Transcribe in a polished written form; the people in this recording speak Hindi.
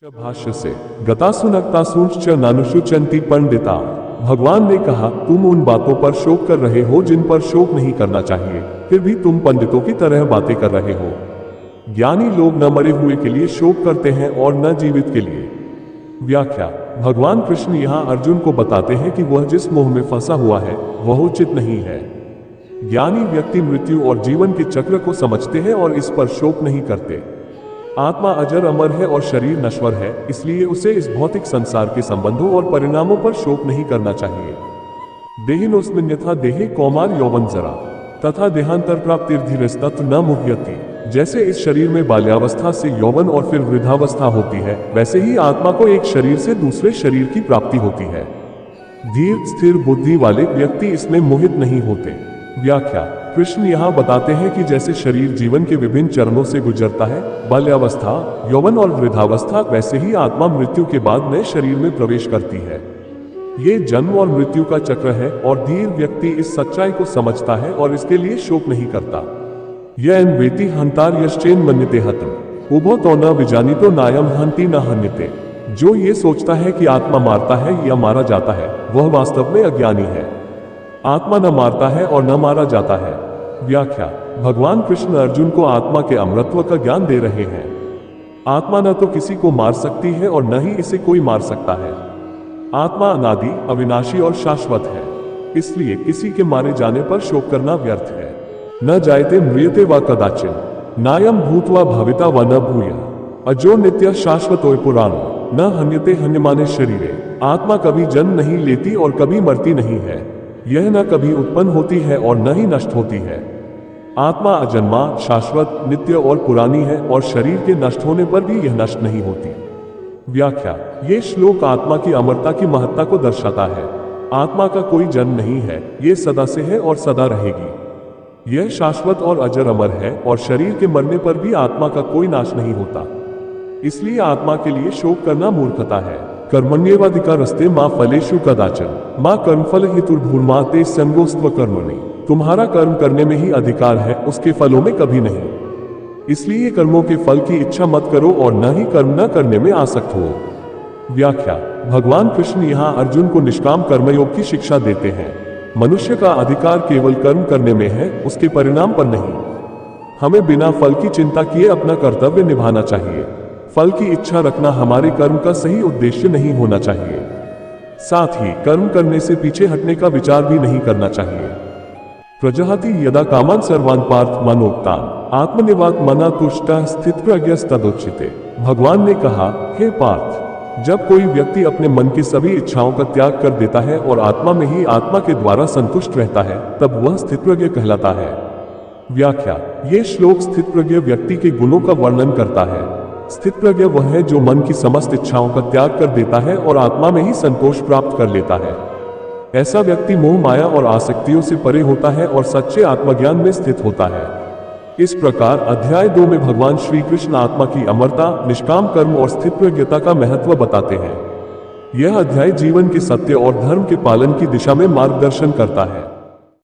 भाष्य से गतासुनक्तासुंश्च नानुशुचन्ति पंडिता। भगवान ने कहा, तुम उन बातों पर शोक कर रहे हो जिन पर शोक नहीं करना चाहिए, फिर भी तुम पंडितों की तरह बातें कर रहे हो। ज्ञानी लोग न मरे हुए के लिए शोक करते हैं और न जीवित के लिए। व्याख्या। भगवान कृष्ण यहाँ अर्जुन को बताते हैं कि वह जिस मोह में फंसा हुआ है वह उचित नहीं है। ज्ञानी व्यक्ति मृत्यु और जीवन के चक्र को समझते हैं और इस पर शोक नहीं करते। आत्मा अजर अमर है और शरीर नश्वर है, इसलिए उसे इस भौतिक संसार के संबंधों और परिणामों पर शोक नहीं करना चाहिए। देहिनोऽस्मिन्यथा देहे कौमार यौवन जरा तथा देहांतर प्राप्तिर्धीरस्तत्र न मुह्यति। जैसे इस शरीर में बाल्यावस्था से यौवन और फिर वृद्धावस्था होती है, वैसे ही आत्मा को एक शरीर से दूसरे शरीर की प्राप्ति होती है। धीर स्थिर बुद्धि वाले व्यक्ति इसमें मोहित नहीं होते। व्याख्या। कृष्ण यहाँ बताते हैं कि जैसे शरीर जीवन के विभिन्न चरणों से गुजरता है, बाल्यावस्था, यौवन और वृद्धावस्था, वैसे ही आत्मा मृत्यु के बाद नए शरीर में प्रवेश करती है। ये जन्म और मृत्यु का चक्र है और धीर व्यक्ति इस सच्चाई को समझता है और इसके लिए शोक नहीं करता। यह वेति हंतार यश्चेन मन्यते हतम उभो तो न विजानितो नायम हंति न हन्यते। जो ये सोचता है कि आत्मा मारता है या मारा जाता है, वह वास्तव में अज्ञानी है। आत्मा न मारता है और न मारा जाता है। व्याख्या। भगवान कृष्ण अर्जुन को आत्मा के अमरत्व का ज्ञान दे रहे हैं। आत्मा न तो किसी को मार सकती है और न ही इसे कोई मार सकता है। आत्मा अनादि, अविनाशी और शाश्वत है, इसलिए किसी के मारे जाने पर शोक करना व्यर्थ है। न जायते म्रियते व कदाचिन नायम भूत्वा भविता व न भूय अजो नित्य शाश्वतोय पुराणो न हन्यते हन्यमाने शरीरे। आत्मा कभी जन्म नहीं लेती और कभी मरती नहीं है। यह न कभी उत्पन्न होती है और न ही नष्ट होती है। आत्मा अजन्मा, शाश्वत, नित्य और पुरानी है और शरीर के नष्ट होने पर भी यह नष्ट नहीं होती। व्याख्या। ये श्लोक आत्मा की अमरता की महत्ता को दर्शाता है। आत्मा का कोई जन्म नहीं है, ये सदा से है और सदा रहेगी। यह शाश्वत और अजर अमर है और शरीर के मरने पर भी आत्मा का कोई नाश नहीं होता। इसलिए आत्मा के लिए शोक करना मूर्खता है। कर्मण्येवाधिकारस्ते मां फलेषु कदाचन मां कर्मफल हेतुर्भूर्मा ते संगोस्त्व कर्मणि। तुम्हारा कर्म करने में ही अधिकार है, उसके फलों में कभी नहीं। इसलिए कर्मों के फल की इच्छा मत करो और न ही कर्म न करने में आसक्त हो। व्याख्या। भगवान कृष्ण यहाँ अर्जुन को निष्काम कर्मयोग की शिक्षा देते हैं। मनुष्य का अधिकार केवल कर्म करने में है, उसके परिणाम पर नहीं। हमें बिना फल की चिंता किए अपना कर्तव्य निभाना चाहिए। फल की इच्छा रखना हमारे कर्म का सही उद्देश्य नहीं होना चाहिए। साथ ही कर्म करने से पीछे हटने का विचार भी नहीं करना चाहिए। प्रजहति यदा कामान सर्वान् पार्थ मनोक्तान् आत्मनिवात मना तुष्टः स्थितप्रज्ञस्तदुच्यते। भगवान ने कहा, हे पार्थ, जब कोई व्यक्ति अपने मन की सभी इच्छाओं का त्याग कर देता है और आत्मा में ही आत्मा के द्वारा संतुष्ट रहता है, तब वह स्थितप्रज्ञ कहलाता है। व्याख्या। ये श्लोक स्थितप्रज्ञ व्यक्ति के गुणों का वर्णन करता है। स्थितप्रज्ञ वह है जो मन की समस्त इच्छाओं का त्याग कर देता है और आत्मा में ही संतोष प्राप्त कर लेता है। ऐसा व्यक्ति मोह माया और आसक्तियों से परे होता है और सच्चे आत्मज्ञान में स्थित होता है। इस प्रकार अध्याय 2 में भगवान श्री कृष्ण आत्मा की अमरता, निष्काम कर्म और स्थितप्रज्ञता का महत्व बताते हैं। यह अध्याय जीवन के सत्य और धर्म के पालन की दिशा में मार्गदर्शन करता है।